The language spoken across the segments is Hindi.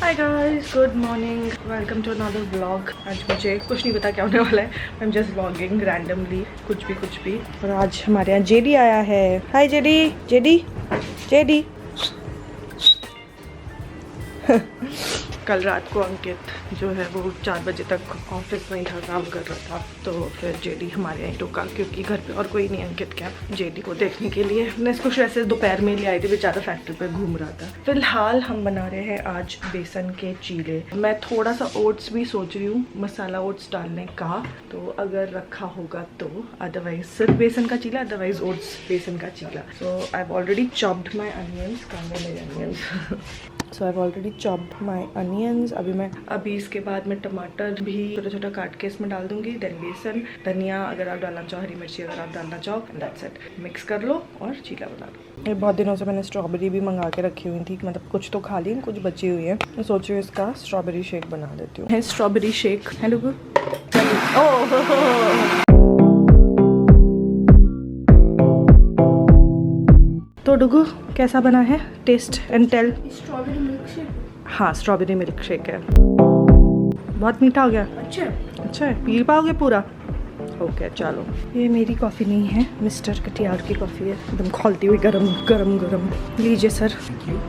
Hi guys, good morning, welcome to another vlog. आज मुझे कुछ नहीं पता क्या होने वाला है। I am just vlogging randomly, कुछ भी। और आज हमारे यहाँ जेडी आया है। Hi JD, JD JD. कल रात को अंकित जो है वो 4 बजे तक ऑफिस में था, काम कर रहा था। तो फिर जेडी हमारे यहाँ रुका क्योंकि घर पे और कोई नहीं अंकित क्या जेडी को देखने के लिए। मैं इसको वैसे दोपहर में ले आई थी, बेचारा फैक्ट्री पे घूम रहा था। फिलहाल हम बना रहे हैं आज बेसन के चीले। मैं थोड़ा सा ओट्स भी सोच रही हूँ, मसाला ओट्स डालने का, तो अगर रखा होगा तो। अदरवाइज सिर्फ बेसन का चीला, अदरवाइज ओट्स बेसन का चीला। So I have already chopped my onions. So I have already chopped my onions. अभी इसके बाद मैं टमाटर भी छोटा छोटा काट के इसमें डाल दूंगी। देन बेसन, धनिया अगर आप डालना चाहो, हरी मिर्ची अगर आप डालना चाहो, दैट्स इट। मिक्स कर लो और चीला बना लो। ये बहुत दिनों से मैंने स्ट्रॉबेरी भी मंगा के रखी हुई थी, मतलब कुछ तो खा ली, कुछ बची हुई है। मैं सोच रही हूँ इसका स्ट्रॉबेरी शेक बना देती हूँ। Strawberry shake. हेलो तो डुगू कैसा बना है? Taste and tell. Strawberry milkshake. हाँ, स्ट्रॉबेरी मिल्क शेक है। बहुत मीठा हो गया। अच्छा है, पी पाओगे पूरा? ओके चलो। ये मेरी कॉफ़ी नहीं है, मिस्टर कटियार की कॉफ़ी है, एकदम खौलती हुई गरम। लीजिए सर,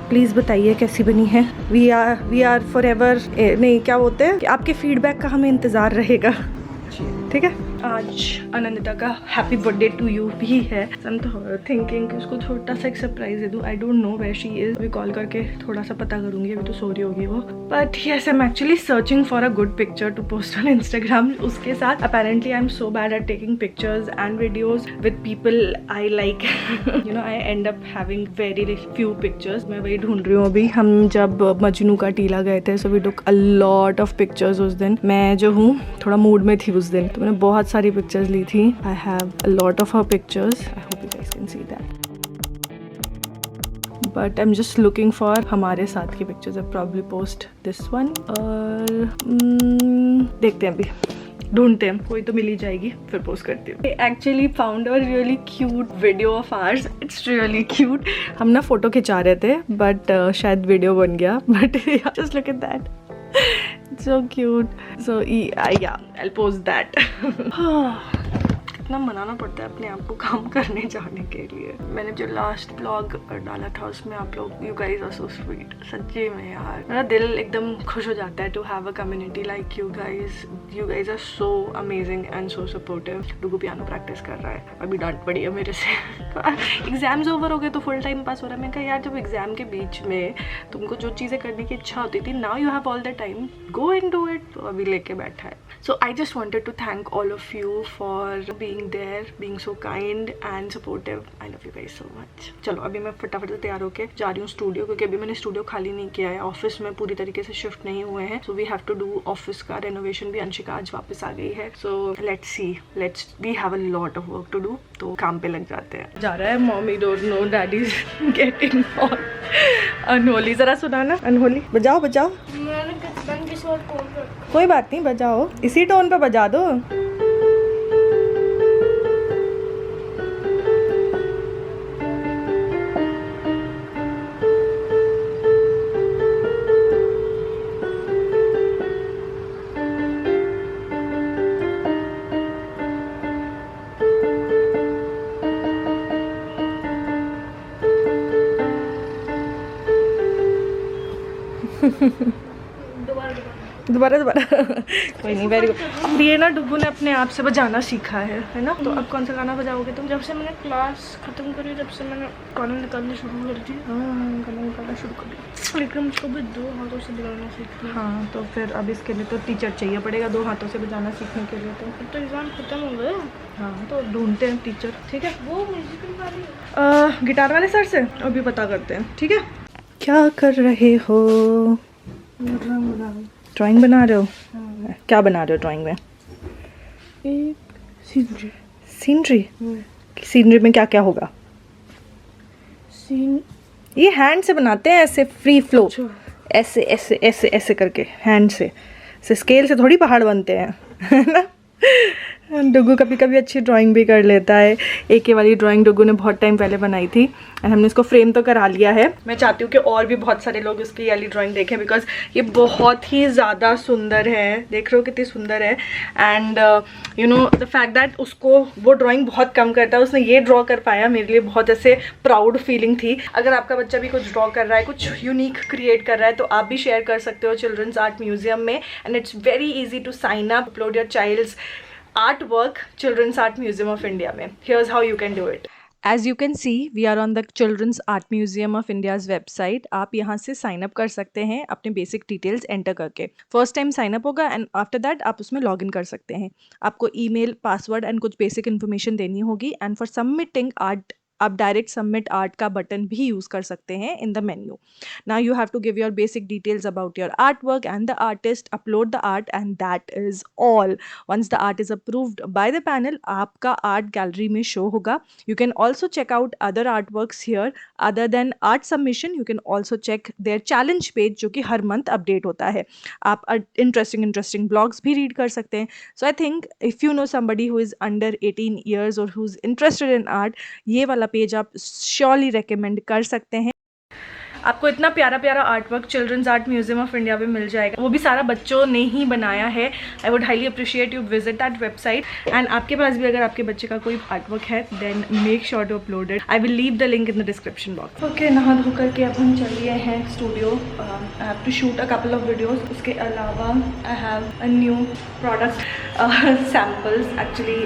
प्लीज़ बताइए कैसी बनी है। वी आर फॉर एवर, नहीं क्या बोलते हैं कि आपके फीडबैक का हमें इंतज़ार रहेगा। ठीक है। आज अनंदिता का हैप्पी बर्थडे टू यू भी है। I'm थिंकिंग कि उसको छोटा सा एक सरप्राइज दे दूँ। I don't know where she is. अभी कॉल करके थोड़ा सा पता करूंगी, अभी तो सो रही होगी वो। But yes, I am actually searching for a good picture to post on Instagram. उसके साथ apparently I am so bad at taking pictures and videos with people I like. You know, I end up having very few pictures. मैं वही ढूंढ रही हूँ अभी। हम जब मजनू का टीला गए थे, so we took a lot of pictures उस दिन। मैं जो हूँ थोड़ा मूड में थी उस दिन, तो मैंने बहुत सारी पिक्चर्स ली थी। I have a lot of her pictures. I hope you guys can see that. But I'm just looking for हमारे साथ की pictures. I'll probably post this one. और देखते हैं, अभी ढूंढते हैं, कोई तो मिल ही जाएगी, फिर पोस्ट करती हूँ। Actually found a really cute video of ours. It's really cute. हम ना फोटो खिंचा रहे थे, but शायद वीडियो बन गया। But yeah, just look at that. So cute. So yeah, I'll post that. इतना मनाना पड़ता है अपने आप को काम करने जाने के लिए। मैंने जो लास्ट ब्लॉग डाला था उसमें आप लोग, you guys are so sweet. सच्ची में यार मेरा दिल एकदम खुश हो जाता है to have a community like you guys. You guys are so amazing and so supportive. Dugu piano practice कर रहा है, अभी डांट पड़ी है मेरे से। एग्जाम्स ओवर हो गए तो फुल टाइम पास हो रहा है। मैं कहा यार, जब एग्जाम के बीच में तुमको जो चीज़ें करने की इच्छा होती थी, now you have all the time, go and do it. तो अभी लेके बैठा है। So I just wanted to thank all of you for being there, being so kind and supportive. I love you guys so much. चलो अभी मैं फटाफट से तैयार होके जा रही हूँ स्टूडियो, क्योंकि अभी मैंने स्टूडियो खाली नहीं किया है। ऑफिस में पूरी तरीके से शिफ्ट नहीं हुए हैं, so we have to do office का रेनोवेशन भी। अंशिका आज वापस आ गई है, so let's we have a lot of work to do. तो काम पे लग जाते हैं। जा रहा है mommy don't know daddy is getting on. Unholy जरा सुनाना। अनहोली बजाओ। कोई बात नहीं, बजाओ, इसी टोन पे बजा दो। दोबारा कोई नहीं, वेरी गुड। अब ये ना डुगू ने अपने आप से बजाना सीखा है ना। तो अब कौन सा गाना बजाओगे तुम? जब से मैंने क्लास खत्म करी, जब से मैंने गाना निकालना शुरू कर दी। गाना निकालना शुरू कर दिया, लेकिन मुझको भी 2 हाथों से बजाना सीखना। हाँ, तो फिर अब इसके लिए तो टीचर चाहिए पड़ेगा 2 हाथों से बजाना सीखने के लिए। तो एग्जाम खत्म हो गए। हाँ, तो ढूंढते हैं टीचर। ठीक है, वो म्यूजिकल वाली गिटार वाले सर से अभी पता करते हैं। ठीक है, क्या कर रहे हो? ड्राइंग बना रहे हो? क्या बना रहे हो ड्राइंग में? एक सीनरी। सीनरी में क्या क्या होगा? ये हैंड से बनाते हैं, ऐसे फ्री फ्लो। अच्छा। ऐसे ऐसे ऐसे ऐसे करके हैंड से स्केल से थोड़ी पहाड़ बनते हैं, है ना? डुगू कभी कभी अच्छी ड्राइंग भी कर लेता है। एक ये वाली ड्राइंग डुगू ने बहुत टाइम पहले बनाई थी एंड हमने इसको फ्रेम तो करा लिया है। मैं चाहती हूँ कि और भी बहुत सारे लोग इसकी वाली ड्राइंग देखें बिकॉज ये बहुत ही ज़्यादा सुंदर है। देख रहे हो कितनी सुंदर है। And you know the fact that उसको वो ड्राइंग बहुत कम करता है, उसने ये ड्रॉ कर पाया, मेरे लिए बहुत ऐसे प्राउड फीलिंग थी। अगर आपका बच्चा भी कुछ ड्रॉ कर रहा है, कुछ यूनिक क्रिएट कर रहा है, तो आप भी शेयर कर सकते हो चिल्ड्रंस आर्ट म्यूजियम में। And it's very easy to sign up, upload your child's artwork Children's Art Museum of India में. Here's how you can do it. As you can see, we are on the Children's Art Museum of India's website. आप यहाँ से साइन अप कर सकते हैं अपने बेसिक डिटेल्स एंटर करके। फर्स्ट टाइम साइन अप होगा एंड आफ्टर दैट आप उसमें लॉग इन कर सकते हैं। आपको ईमेल, पासवर्ड एंड कुछ बेसिक इन्फॉर्मेशन देनी होगी। एंड फॉर सबमिटिंग आर्ट आप डायरेक्ट सबमिट आर्ट का बटन भी यूज़ कर सकते हैं in the menu. Now you have to give your basic details about your art work and the artist, upload the art and that is all. Once the art is approved by the panel, आपका आर्ट गैलरी में शो होगा। You can also check out other art works here. Other than art submission you can also check their challenge page जो कि हर मंथ अपडेट होता है। आप इंटरेस्टिंग ब्लॉग्स भी रीड कर सकते हैं। So I think if you know somebody who is under 18 years और who is interested in art, ये वाला पेज आप श्योरली रेकमेंड कर सकते हैं। आपको इतना प्यारा प्यारा art work children's art museum of India में मिल जाएगा, वो भी सारा बच्चों ने ही बनाया है। I would highly appreciate you visit that website. And आपके पास भी अगर आपके बच्चे का कोई आर्ट वर्क है then make sure to upload it. I will leave the link in the description box. Okay, नहा धो करके अब हम चल लिए हैं studio. I have to shoot a couple of videos. उसके अलावा I have a new product samples. Actually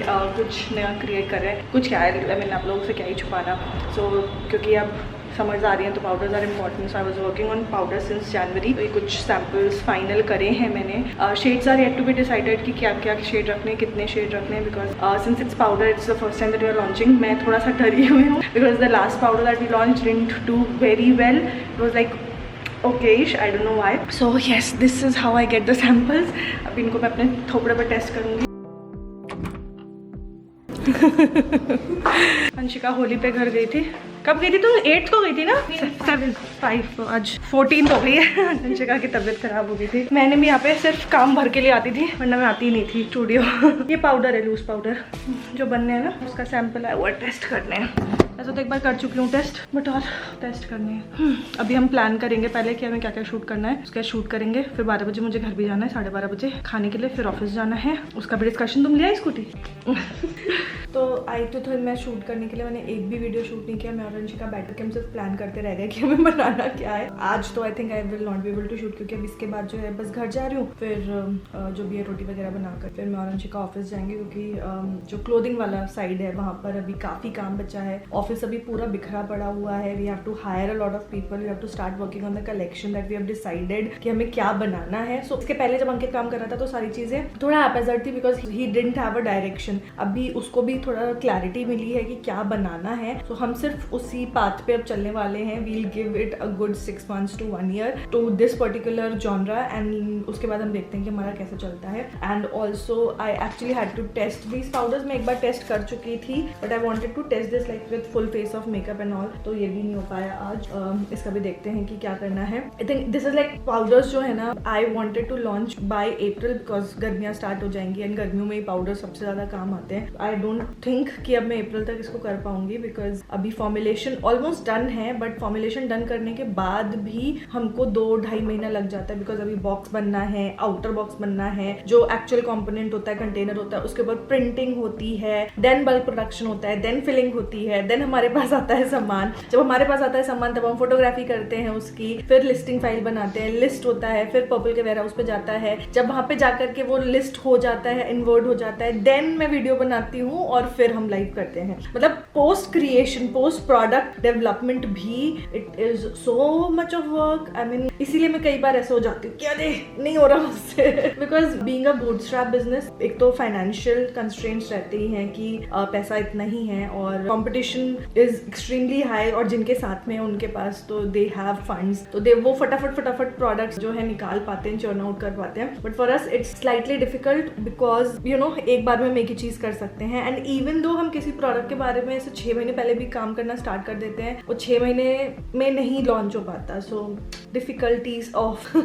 कुछ नया क्रिएट कर रहे हैं। कुछ क्या है, मैंने आप लोगों से क्या ही छुपाना। सो क्योंकि अब समर्स आ रही हैं तो powders are important. So I was working on powder since January. तो ये कुछ सैम्पल्स फाइनल करे हैं मैंने। Shades are yet to be decided कि क्या क्या शेड रखने, कितने शेड रखने, because since it's powder, it's the first time that we are launching. मैं थोड़ा सा डरी हुई हूँ because the last powder that we launch didn't do very well. It was like okayish, I don't know why. So yes, this is how I get the samples. अब इनको मैं अपने थोपड़े पर टेस्ट करूँगी। अंशिका होली पे घर गई थी। कब गई थी तुम? 8th को गई थी ना? 7, 5 तो आज 14 हो गई है। अंशिका की तबीयत खराब हो गई थी। मैंने भी यहाँ पे सिर्फ काम भर के लिए आती थी, वरना मैं आती ही नहीं थी स्टूडियो। ये पाउडर है, लूज पाउडर जो बनने हैं ना, उसका सैंपल है, वो टेस्ट करने हैं। ऐसा तो एक बार कर चुकी हूँ टेस्ट, बट और टेस्ट करने हैं। अभी हम प्लान करेंगे पहले कि हमें क्या क्या शूट करना है, उसका शूट करेंगे। फिर 12 बजे मुझे घर भी जाना है, 12:30 बजे खाने के लिए, फिर ऑफिस जाना है। उसका भी डिस्कशन। तुम लिया स्कूटी? तो आई तो मैं शूट करने के लिए मैंने एक भी वीडियो शूट नहीं किया। मैं और अंशिका बैठ के हम सिर्फ प्लान करते रह गए कि हमें बनाना क्या है। आज तो I think I will not be able to shoot, क्योंकि अब इसके बाद जो है बस घर जा रही हूँ। फिर जो भी है रोटी वगैरह बनाकर फिर मैं और अंशिका ऑफिस जाएंगे, क्योंकि जो क्लोथिंग वाला साइड है वहाँ पर अभी काफ़ी काम बचा है। ऑफिस अभी पूरा बिखरा पड़ा हुआ है। We have to hire a lot of people, we have to start working on the collection that we have decided कि हमें क्या बनाना है। सो इसके पहले जब अंकित काम कर रहा था तो सारी चीज़ें थोड़ा हैपेजर्ड थी because he didn't have a direction. अभी उसको भी थोड़ा क्लैरिटी मिली है कि क्या बनाना है। सो हम सिर्फ उसी पाथ पे अब चलने वाले हैं। We'll give it a good 6 months to 1 year to this particular genre and उसके बाद हम देखते हैं कि हमारा कैसे चलता है। And also I actually had to test these powders. मैं एक बार टेस्ट कर चुकी थी, but I wanted to test this like with full face of makeup and all, तो ये भी नहीं हो पाया आज। इसका भी देखते हैं कि क्या करना है। I think this is like powders जो है ना, I wanted to launch by April because गर्मियाँ स्टार्ट हो जाएंगी एंड गर्मियों में ही पाउडर सबसे ज़्यादा काम आते हैं। आई डोंट थिंक कि अब मैं अप्रैल तक इसको कर पाऊंगी बिकॉज अभी फॉर्मुलेशन ऑलमोस्ट डन है, बट फॉर्मुलेशन डन करने के बाद भी हमको 2-2.5 महीना लग जाता है बिकॉज अभी बॉक्स बनना है, आउटर बॉक्स बनना है, जो एक्चुअल कंपोनेंट होता है, कंटेनर होता है, उसके ऊपर प्रिंटिंग होती है, देन बल्क प्रोडक्शन होता है, देन फिलिंग होती है, देन हमारे पास आता है सामान। जब हमारे पास आता है सामान तब हम फोटोग्राफी करते हैं उसकी, फिर लिस्टिंग फाइल बनाते हैं, लिस्ट होता है, फिर पर्पल के वेयर हाउस पे जाता है। जब वहाँ पे जाकर के वो लिस्ट हो जाता है, इनवर्ड हो जाता है, देन मैं वीडियो बनाती हूँ और फिर हम लाइव करते हैं। मतलब post creation, post product development भी it is so much of work. I mean इसीलिए मैं कई बार ऐसे हो जाती हूँ क्या नहीं हो रहा मुझसे, because being a bootstrap business, एक तो फाइनेंशियल कंस्ट्रेंट्स रहते ही हैं कि पैसा इतना ही है और कंपटीशन इज एक्सट्रीमली हाई, और जिनके साथ में उनके पास तो दे हैव फंड्स, तो दे वो फटाफट प्रोडक्ट्स जो है निकाल पाते हैं, चर्न आउट कर पाते हैं। But for us it's slightly difficult because you no एक बार में हम एक ही चीज कर सकते हैं। एंड इवन दो हम किसी प्रोडक्ट के बारे में ऐसे 6 महीने पहले भी काम करना स्टार्ट कर देते हैं, वो 6 महीने में नहीं लॉन्च हो पाता. So difficulties of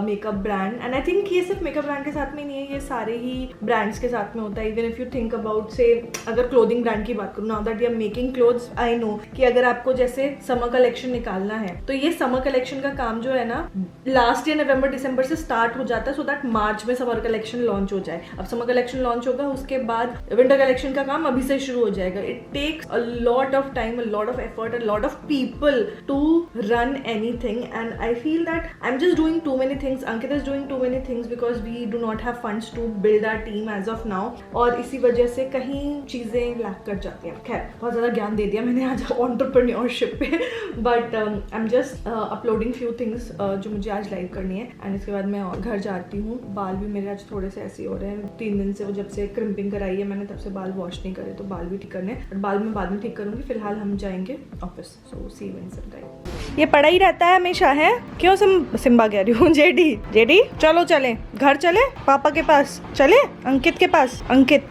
makeup brand. And I think ये सिर्फ मेकअप ब्रांड के साथ में नहीं है, ये सारे ही ब्रांड्स के साथ में होता है. Even if you think about से अगर क्लोथिंग ब्रांड की बात करूँ, now that we are making clothes, I know कि अगर आपको जैसे समर कलेक्शन निकालना है तो ये समर कलेक्शन का काम जो है ना लास्ट ईयर नवंबर दिसंबर से स्टार्ट हो जाता है, सो दैट मार्च में समर कलेक्शन लॉन्च हो जाए. अब समर कलेक्शन लॉन्च होगा, उसके बाद विंटर कलेक्शन का काम अभी से शुरू हो जाएगा. It takes a lot of time, a lot of effort, a lot of people to run anything. And I feel that I am just doing too many things. Ankit is doing too many things because we do not have funds to build our team as of now, और इसी वजह से कहीं चीजें लैक कर जाती हैं. खैर, बहुत ज्यादा ज्ञान दे दिया मैंने आज एंटरप्रेन्योरशिप पे, but I am just uploading few things जो मुझे आज लाइव करनी है. एंड इसके बाद मैं घर जाती हूँ. बाल भी मेरे आज थोड़े से ऐसे हो रहे हैं. 3 दिन से वो जब से क्रिम्पिंग कराई है मैंने, तब से बाल वॉश नहीं करे, तो बाल भी ठीक करने. बाल मैं बाद में ठीक करूंगी. फिलहाल हम जाएंगे office. So see you in some time. ये पड़ा ही रहता है हमेशा, है क्यों? सिम्बा कह रही हूँ, जेडी चलो चले घर, चले पापा के पास, चले अंकित के पास. अंकित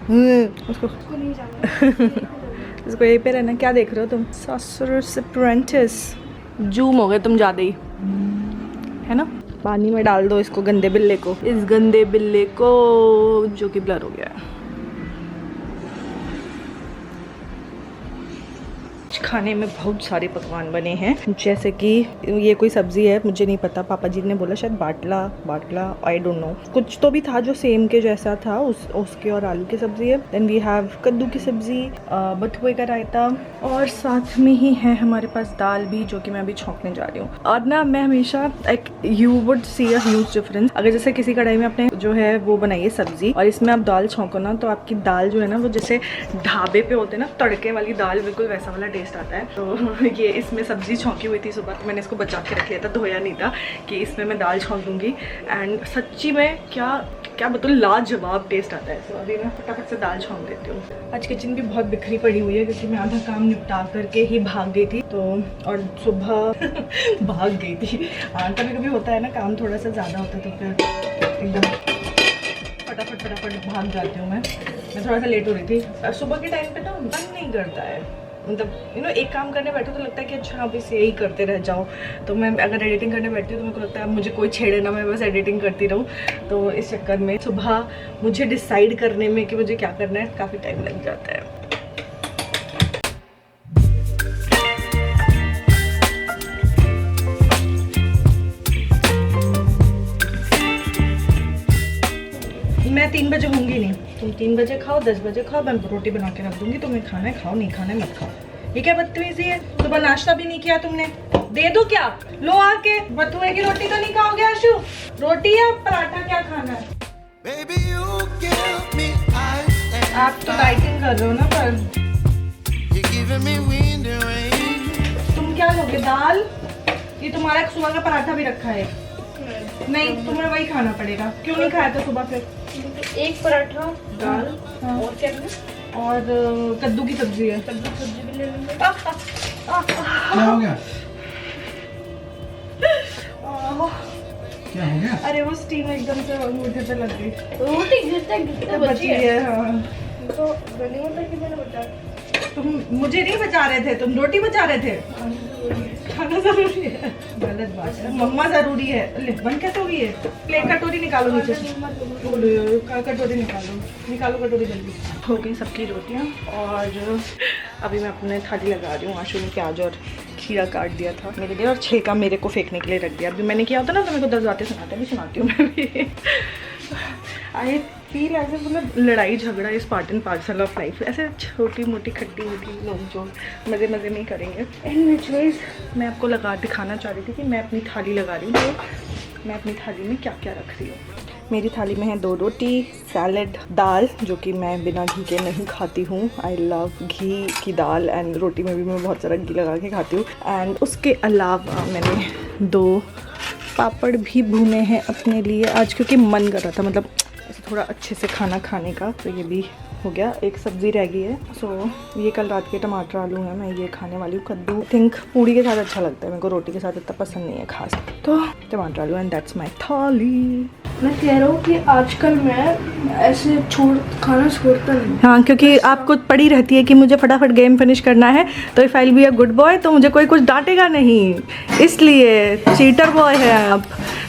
उसको नहीं जाना. इसको यहीं पे रहना. क्या देख रहे हो तुम? ससुर अप्रेंटिस. जूम हो गए तुम ज्यादा ही, है ना? पानी में डाल दो इसको, गंदे बिल्ले को, इस गंदे बिल्ले को जो कि ब्लर हो गया है. खाने में बहुत सारे पकवान बने हैं, जैसे कि ये कोई सब्जी है, मुझे नहीं पता, पापा जी ने बोला शायद बाटला, आई डोंट नो. कुछ तो भी था जो सेम के जैसा था, उसके और आलू की सब्जी है. देन वी हैव कद्दू की सब्जी, बथुए का रायता, और साथ में ही है हमारे पास दाल भी, जो कि मैं अभी छौंकने जा रही हूँ. और ना मैं हमेशा like you would see a huge difference. अगर जैसे किसी कढ़ाई में आपने जो है वो बनाई है सब्जी, और इसमें आप दाल छौंको ना, तो आपकी दाल जो है ना वो जैसे ढाबे पे होते हैं ना तड़के वाली दाल, बिल्कुल वैसा वाला टेस्ट आता है. तो ये इसमें सब्जी छौंकी हुई थी सुबह, तो मैंने इसको बचा के रख लिया था, धोया नहीं था, कि इसमें मैं दाल छौंक दूंगी. एंड सच्ची में क्या बताऊँ, लाजवाब टेस्ट आता है. तो अभी मैं फटाफट से दाल छौंक देती हूँ. आज किचन भी बहुत बिखरी पड़ी हुई है, क्योंकि मैं आधा काम निपटा करके ही भाग गई थी, तो और सुबह भाग गई थी. कभी कभी होता है ना, काम थोड़ा सा ज़्यादा होता है, तो फिर एकदम फटाफट भाग जाती हूँ. मैं थोड़ा सा लेट हो रही थी. सुबह के टाइम पे ना मन नहीं करता है, मतलब एक काम करने बैठो तो लगता है कि अच्छा अब इसे यही करते रह जाओ. तो मैं अगर एडिटिंग करने बैठती हूँ तो मेरे को लगता है मुझे कोई छेड़े ना, मैं बस एडिटिंग करती रहूँ. तो इस चक्कर में सुबह मुझे डिसाइड करने में कि मुझे क्या करना है काफ़ी टाइम लग जाता है. मैं 3 बजे होंगी नहीं, तुम 3 बजे खाओ, 10 बजे खाओ, मैं रोटी बना के रख दूंगी. तुम्हें खाना है खाओ, नहीं खाना है मत खाओ. ये क्या बदतमीजी है? सुबह नाश्ता भी नहीं किया तुमने, दे दो क्या? लो आके. बथुए की रोटी तो नहीं खाओगे आशु? रोटी या पराठा, क्या खाना है? आप तो डाइटिंग कर रहे हो ना, पर तुम क्या लोगे? दाल? ये तुम्हारा सुबह का पराठा भी रखा है. नहीं, तुम्हें वही खाना पड़ेगा. क्यों नहीं खाया था सुबह? फिर एक पराठा, दाल, और क्या है? और कद्दू की सब्जी है. कद्दू की सब्जी भी ले लेंगे. क्या हो गया? क्या हो गया? अरे वो स्टीम एकदम से मुझे पे लग गई. रोटी गिरते बची है. हाँ. तो गनी मतलब कि मैंने बताया. तुम मुझे नहीं बचा रहे थे, तुम रोटी बचा रहे थे. खाना जरूरी है. गलत बात है. मम्मा जरूरी है. बन कैसे हो गई है? प्लेट कटोरी निकालो नीचे से. कटोरी निकालो कटोरी जल्दी. हो गई सबकी रोटियाँ, और अभी मैं अपने थाली लगा रही हूँ. आशु ने प्याज और खीरा काट दिया था मेरे लिए, और छिलका मेरे को फेंकने के लिए रख दिया. अभी मैंने किया होता ना तो मेरे को 10 बातें सुनाती हूँ मैं भी. आई फील ऐसे मतलब लड़ाई झगड़ा इस part and parcel of life. ऐसे छोटी मोटी खट्टी मीठी लोग जो मज़े में ही करेंगे. एंड विच मैं आपको दिखाना चाह रही थी कि मैं अपनी थाली लगा रही हूँ, तो मैं अपनी थाली में क्या क्या रख रही हूँ. मेरी थाली में है 2 रोटी, सैलड, दाल, जो कि मैं बिना घी के नहीं खाती हूँ. आई लव घी की दाल, एंड रोटी में भी मैं बहुत सारा घी लगा के खाती हूँ. एंड उसके अलावा मैंने 2 पापड़ भी भूने हैं अपने लिए आज, क्योंकि मन कर रहा था मतलब ऐसे थोड़ा अच्छे से खाना खाने का. तो ये भी हो गया. एक सब्ज़ी रह गई है. सो ये कल रात के टमाटर आलू हैं, मैं ये खाने वाली हूँ. कद्दू थिंक पूड़ी के साथ अच्छा लगता है, मेरे को रोटी के साथ इतना पसंद नहीं है खास. तो टमाटर आलू, एंड दैट्स माई थाली. मैं कह रहा हूँ कि आजकल मैं ऐसे खाना छोड़ता नहीं। हाँ, क्योंकि आपको पड़ी रहती है कि मुझे फटाफट गेम फिनिश करना है, तो if I will be a good boy तो मुझे कोई कुछ डांटेगा नहीं, इसलिए चीटर बॉय है आप,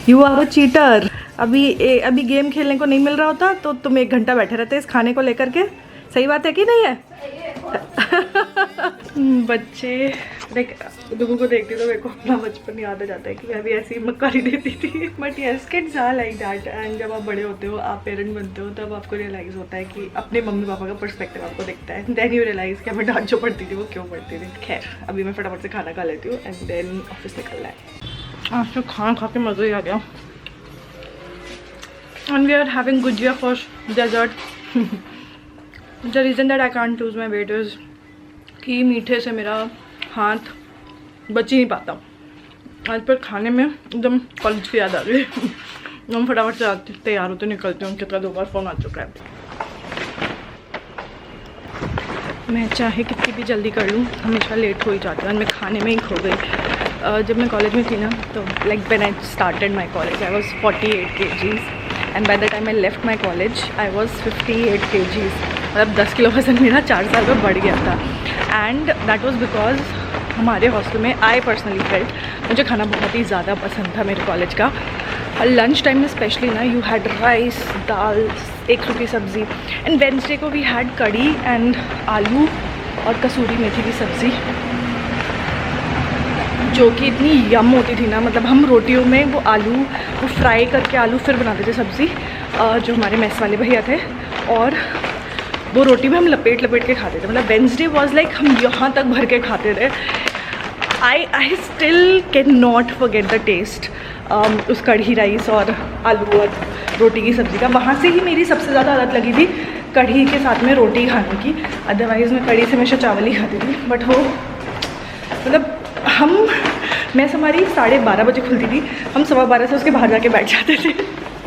यू आर अ चीटर। अभी गेम खेलने को नहीं मिल रहा होता तो तुम 1 घंटा बैठे रहते इस खाने को लेकर के। सही बात है कि नहीं है? बच्चे देख, लोगों को देखती तो मेरे को अपना बचपन याद आ जाता है कि मैं भी ऐसी मक्कारी देती थी। But yes, kids are like that. And जब आप बड़े होते हो, आप पेरेंट बनते हो, तब आपको रियलाइज़ होता है कि अपने मम्मी पापा का पर्सपेक्टिव आपको दिखता है। देन यू रियलाइज़ कि हमें डांट जो पड़ती थी वो क्यों पड़ती थी। खैर, अभी मैं फटाफट से खाना खा लेती हूँ एंड देन ऑफिस निकलना है। आज तो खाना खा के मज़ा ही आ गया। And we are having gujiya for dessert. The reason that I can't choose my weight is कि मीठे से मेरा हाथ बच ही नहीं पाता। आज पर खाने में एकदम कॉलेज की याद आ गई। हम फटाफट से तैयार होते निकलते हैं। कितना 2 बार फ़ोन आ चुका है। मैं चाहे कितनी भी जल्दी कर लूँ, हमेशा लेट हो ही जाता है। मैं खाने में ही खो गई। जब मैं कॉलेज में थी ना, तो like when I started my college I was 48 kgs and by the time I left my college I was 58 kgs। मतलब 10 किलो वजन मेरा 4 साल में बढ़ गया था। एंड दैट वॉज बिकॉज हमारे हॉस्टल में आई पर्सनली फेल्ट, मुझे खाना बहुत ही ज़्यादा पसंद था मेरे कॉलेज का। और लंच टाइम में स्पेशली ना, यू हैड राइस, दाल, 1 सूखी सब्ज़ी एंड वेडनेसडे को वी हैड कड़ी एंड आलू और कसूरी मेथी की सब्ज़ी, जो कि इतनी यम होती थी ना। मतलब हम रोटियों में वो आलू वो फ्राई करके आलू फिर बनाते थे सब्ज़ी, जो हमारे मेस वाले भैया थे, और वो रोटी में हम लपेट के खाते थे। मतलब वेडनेसडे वॉज लाइक हम यहाँ तक भर के खाते थे। I still can not forget the taste उस कढ़ी राइस और आलू और रोटी की सब्ज़ी का। वहाँ से ही मेरी सबसे ज़्यादा आदत लगी थी कढ़ी के साथ में रोटी खाने की। अदरवाइज़ मैं कढ़ी से हमेशा चावल ही खाती थी। बट वो मतलब मैस हमारी 12:30 बजे खुलती थी, हम 12:15 से उसके बाहर जाके बैठ जाते थे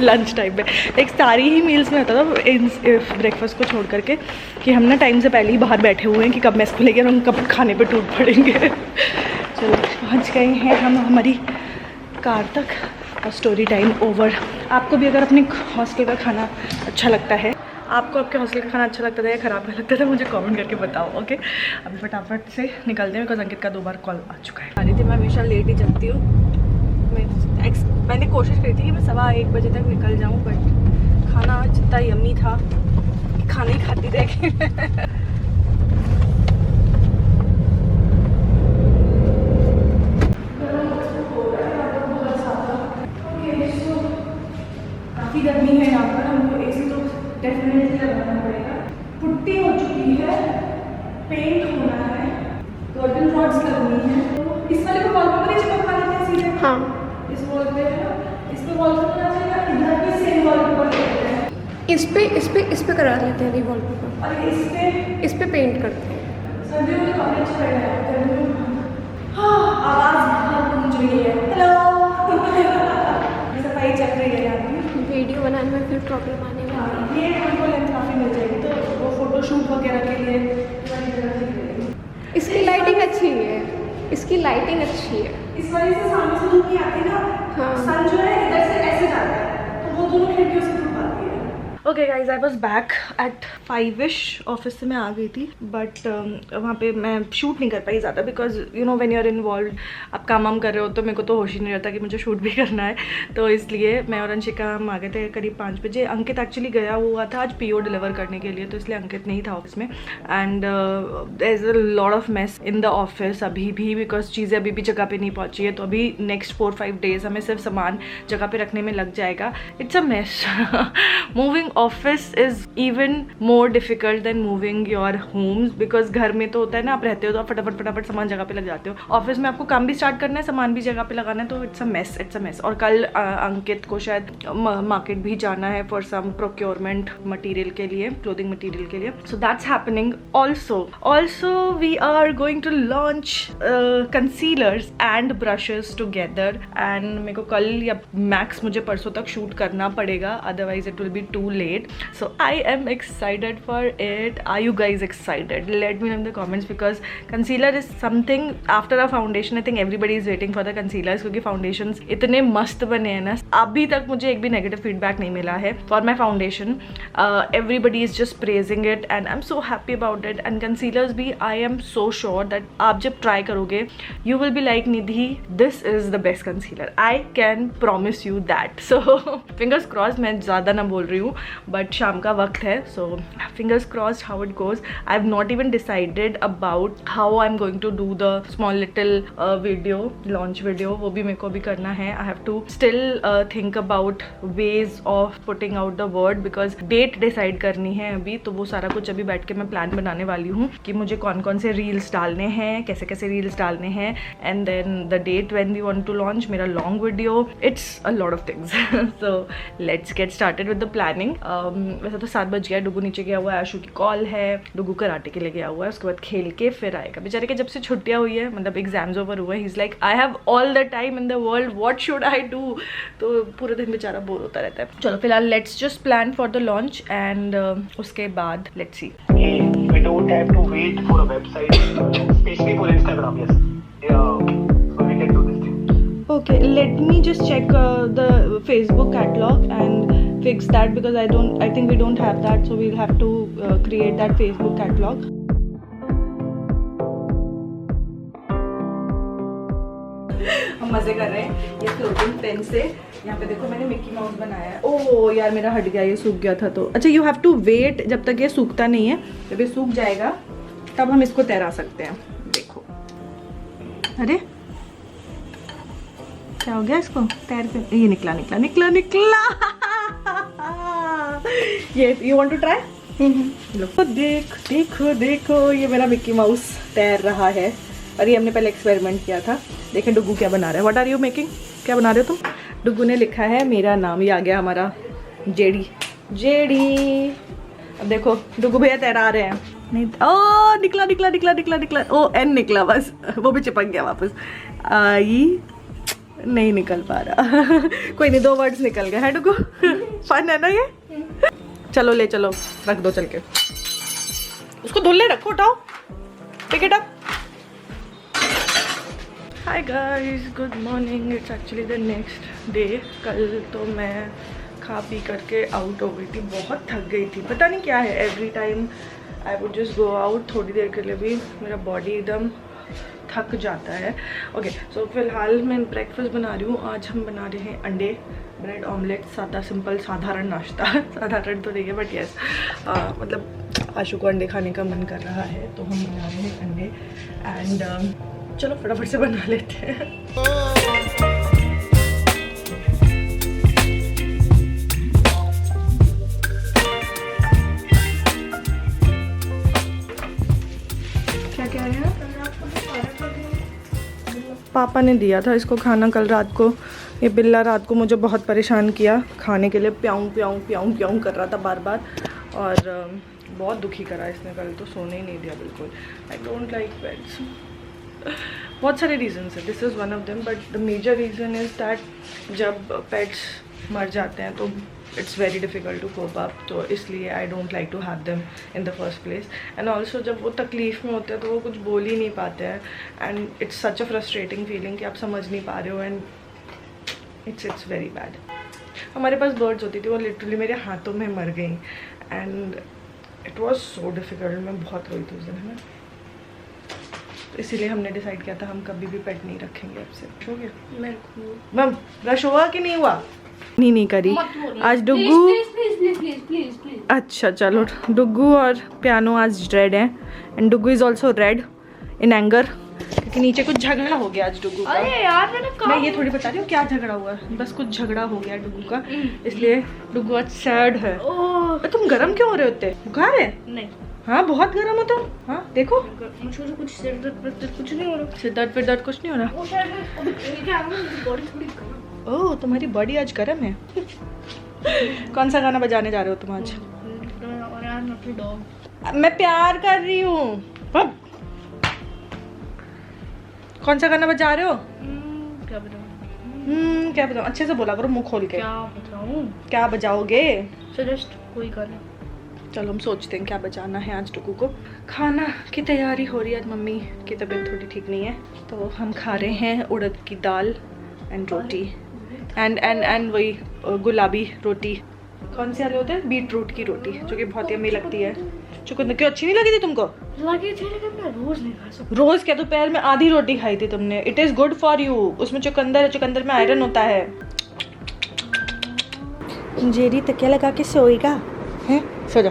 लंच टाइम पे। एक सारी ही मील्स में होता था ब्रेकफास्ट को छोड़ करके कि हम ना टाइम से पहले ही बाहर बैठे हुए हैं कि कब मेस खुलेगी और हम कब खाने पे टूट पड़ेंगे। चलो, पहुंच गए हैं हम हमारी कार तक और स्टोरी टाइम ओवर। आपको भी अगर अपने हॉस्टल का खाना अच्छा लगता है, आपको आपके हॉस्टल का खाना अच्छा लगता था या ख़राब लगता था, मुझे कमेंट करके बताओ। ओके, अभी फटाफट से निकलते हैं बिकॉज अंकित का 2 बार कॉल आ चुका है। आ रही थी, मैं हमेशा लेट ही जगती हूँ। मैंने कोशिश करी थी कि मैं 1:15 बजे तक निकल जाऊँ, बट खाना जितना यम्मी था कि खाना ही खाती रह। काफ़ी गर्मी है यहाँ पर, हमको एसी तो डेफिनेटली लगाना पड़ेगा। पुट्टी हो चुकी है, पेंट होना है, कर्टन रॉड्स लगनी है। तो इस वाले को वॉलपेपर ही चिपका देते हैं सीधे। हाँ, इस वॉल पे है ना, इस पे वॉलपेपर आ जाएगा, इधर भी सेम वॉलपेपर करते हैं। इस पे करा लेते हैं वॉलपेपर, और इस पे पेंट करते हैं। सर्दियों में काफ़ी अच्छा लगेगा। हाँ, आवाज़ बहुत गूंज रही है। हेलो, सफाई चल रही है यहाँ की। वीडियो बनाने में फिर प्रॉब्लम आने वाली है। ये हमको लेंथ काफ़ी मिल जाएगी, तो वो फोटोशूट वगैरह के लिए। इसकी लाइटिंग अच्छी है, इसकी लाइटिंग अच्छी है। इस वजह से सामने से धूप नहीं आती ना। हाँ। सन जो है इधर से ऐसे जाता है, तो वो दोनों खिड़कियों से धूप आती है। Okay guys, I was back at 5ish। Office से मैं आ गई थी, बट वहाँ पे मैं शूट नहीं कर पाई ज़्यादा because you know when you are involve, आप काम कर रहे हो, तो मेरे को तो होश ही नहीं रहता कि मुझे शूट भी करना है। तो इसलिए मैं और अंशिका हम आ गए थे करीब 5 बजे। अंकित एक्चुअली गया हुआ था आज PO डिलीवर करने के लिए, तो इसलिए अंकित नहीं था ऑफिस में। And there is a lot of mess in the office अभी भी, बिकॉज चीज़ें अभी भी जगह पे नहीं पहुँची है। तो अभी नेक्स्ट 4-5 डेज हमें सिर्फ सामान जगह पे रखने में लग जाएगा। It's a mess. Moving office is even more difficult than moving your homes, because घर में तो होता है ना, आप रहते हो तो आप फटाफट सामान जगह पे लग जाते हो। ऑफिस में आपको काम भी स्टार्ट करना है, सामान भी जगह पे लगाना है, तो इट्स अ मेस। और कल अंकित को शायद मार्केट भी जाना है फॉर सम प्रोक्योरमेंट मटेरियल के लिए, क्लोथिंग मटेरियल के लिए। So that's happening. Also we are going to launch concealers and brushes together, and मेरे को कल या मैक्स मुझे परसों तक शूट करना पड़ेगा, otherwise it will be too late. great. So I am excited for it. Are you guys excited? Let me know in the comments because concealer is something after a foundation. I think everybody is waiting for the concealers क्योंकि foundations इतने मस्त बने हैं ना. अभी तक मुझे एक भी negative feedback नहीं मिला है for my foundation. Everybody is just praising it and I'm so happy about it. And concealers भी I am so sure that आप जब try करोगे you will be like Nidhi, this is the best concealer. I can promise you that. So fingers crossed. मैं ज़्यादा ना बोल रही हूँ but शाम का वक्त है, so fingers crossed how it goes. I have not even decided about how I'm going to do the small little video, launch video. वो भी मेरे को भी करना है. I have to still think about ways of putting out the word because date decide करनी है अभी. तो वो सारा कुछ अभी बैठ के मैं प्लान बनाने वाली हूँ कि मुझे कौन कौन से रील्स डालने हैं, कैसे कैसे रील्स डालने हैं, and then the date when we want to launch मेरा long video. It's a lot of things. So let's get started with the planning. वैसे तो 7 बज गया. डुगू नीचे गया हुआ है, आशु की कॉल है, डुगू कराटे के लिए गया हुआ है, उसके बाद खेल के फिर आएगा. बेचारे के जब से छुट्टियाँ हुई है, मतलब एग्जाम्स ओवर हुए, he is like I have all the time in the world, what should I do. तो पूरे दिन बेचारा बोर होता रहता है. चलो फिलहाल let's just plan for the launch and उसके बाद let's see. We don't have to wait for a website, especially for Instagram. Yes, yeah, so we can do this thing. Okay, let me just check the Facebook catalog and fix that because I think we don't have that, so we'll have to create that Facebook catalog. हम मजे कर रहे हैं ये फ्लोटिंग पेन से. यहाँ पे देखो मैंने मिक्की माउस बनाया है. ओह यार मेरा हट गया, ये सूख गया था. तो अच्छा, यू हैव टू वेट जब तक ये सूखता नहीं है. जब ये सूख जाएगा तब हम इसको तैरा सकते हैं. देखो, अरे क्या हो गया इसको तैर के. ये निकला निकला निकला निकला. ये यू वांट टू ट्राई. लो देख देखो देखो, ये मेरा मिक्की माउस तैर रहा है. और ये हमने पहले एक्सपेरिमेंट किया था. देखें डुगू क्या बना रहा है. What are you making? क्या बना रहे हो तुम? डुगू ने लिखा है मेरा नाम. ये आ गया हमारा जेडी. जेडी. अब देखो डुगू भैया तैरा रहे हैं. नहीं, ओ निकला निकला निकला निकला निकला. ओ एन निकला बस, वो भी चिपक गया वापस. आई नहीं निकल पा रहा. कोई नहीं, 2 वर्ड्स निकल गए हैं डुगू. फन है ना ये. चलो ले चलो, रख दो चल के. उसको धुल्ले रखो, उठाओ, pick it up. Hi guys, good morning. It's actually the next day. कल तो मैं खा पी करके आउट हो गई थी. बहुत थक गई थी, पता नहीं क्या है. Every time I would just go out, थोड़ी देर के लिए भी मेरा बॉडी एकदम थक जाता है. ओके, सो फिलहाल मैं ब्रेकफास्ट बना रही हूँ. आज हम बना रहे हैं अंडे, ब्रेड ऑमलेट. सादा सिंपल साधारण नाश्ता. साधारण तो नहीं है बट यस, मतलब आशु को अंडे खाने का मन कर रहा है तो हम बना रहे हैं अंडे. एंड चलो फटाफट से बना लेते हैं. क्या कह रहे हैं? पापा ने दिया था इसको खाना कल रात को. ये बिल्ला रात को मुझे बहुत परेशान किया खाने के लिए. प्याऊं प्याऊं प्याऊं प्याऊं कर रहा था बार बार और बहुत दुखी करा इसने. कल तो सोने ही नहीं दिया बिल्कुल. I don't like pets. बहुत सारे रीजंस है, this is one of them. But the major reason is that जब पेट्स मर जाते हैं तो it's very difficult to cope up. तो इसलिए I don't like to have them in the first place. And also जब वो तकलीफ़ में होते हैं तो वो कुछ बोल ही नहीं पाते हैं. And it's such a frustrating feeling कि आप समझ नहीं पा रहे हो. And it's very bad. हमारे पास बर्ड्स होती थी, वो लिटरली मेरे हाथों में मर गई. And it was so difficult. मैं बहुत रोई थी उस दिन, है ना. तो इसीलिए हमने डिसाइड किया था हम कभी भी पेट नहीं रखेंगे अब से. हो गया मेरे को. मैम ब्रश हुआ कि नहीं हुआ? नहीं करी आज डुगू. अच्छा चलो, डुगू और पियानो आज रेड है. And Dugu is also red in anger क्योंकि नीचे कुछ झगड़ा हो गया आज डुगू का. अरे यार मैं ये थोड़ी बता रही हूँ क्या झगड़ा हुआ. बस कुछ झगड़ा हो गया डुगू का, इसलिए डुगू आज सैड है. तुम गर्म क्यों हो रहे होते? बुखार है? नहीं. हाँ बहुत गर्म हो तो. हाँ देखो मुझे कुछ सिर दर्द कुछ नहीं हो रहा. सिर दर्द फिर दर्द कुछ नहीं हो रहा. बॉडी थोड़ी गर्म. ओह तुम्हारी बॉडी आज गर्म है. कौन सा गाना बजाने जा रहे हो तुम आज? मैं प्यार कर रही हूँ. कौन सा गाना बजा रहे हो? क्या बताऊँ. क्या बताऊँ, अच्छे से बोला करो मुंह खोल के। क्या बताऊँ? क्या बजाओगे? सजेस्ट कोई गाना। चलो हम सोचते हैं क्या बजाना है आज टुकू को। खाना की तैयारी हो रही है, आज मम्मी की तबीयत थोड़ी ठीक नहीं है, तो हम खा रहे हैं उड़द की दाल एंड रोटी एंड वही गुलाबी रोटी। कौन से वाले होते हैं? बीट रूट की रोटी, जो कि बहुत यम्मी लगती है। चुकंदर क्यों अच्छी नहीं लगी थी तुमको? लगी थी लेकिन मैं रोज नहीं खा सकती। रोज क्या, दोपहर में आधी रोटी खाई थी तुमने। It is good for you, उसमें चुकंदर है, चुकंदर में आयरन होता है। जेरी तकिया लगा के सोएगा हैं? सो जा।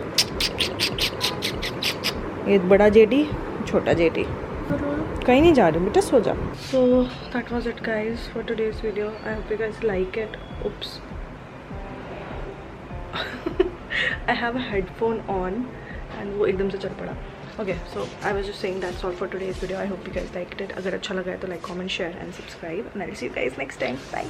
ये बड़ा जेडी, छोटा जेडी। कहीं नहीं जा रही बेटा, सो जा। So that was it guys for today's video. I hope you guys like it. Oops I have a headphone on and वो एकदम से चल पड़ा। Okay, so I was just saying that's all for today's video. I hope you guys liked it. अगर अच्छा लगा है तो like, comment, share and subscribe and I will see you guys next time. Bye.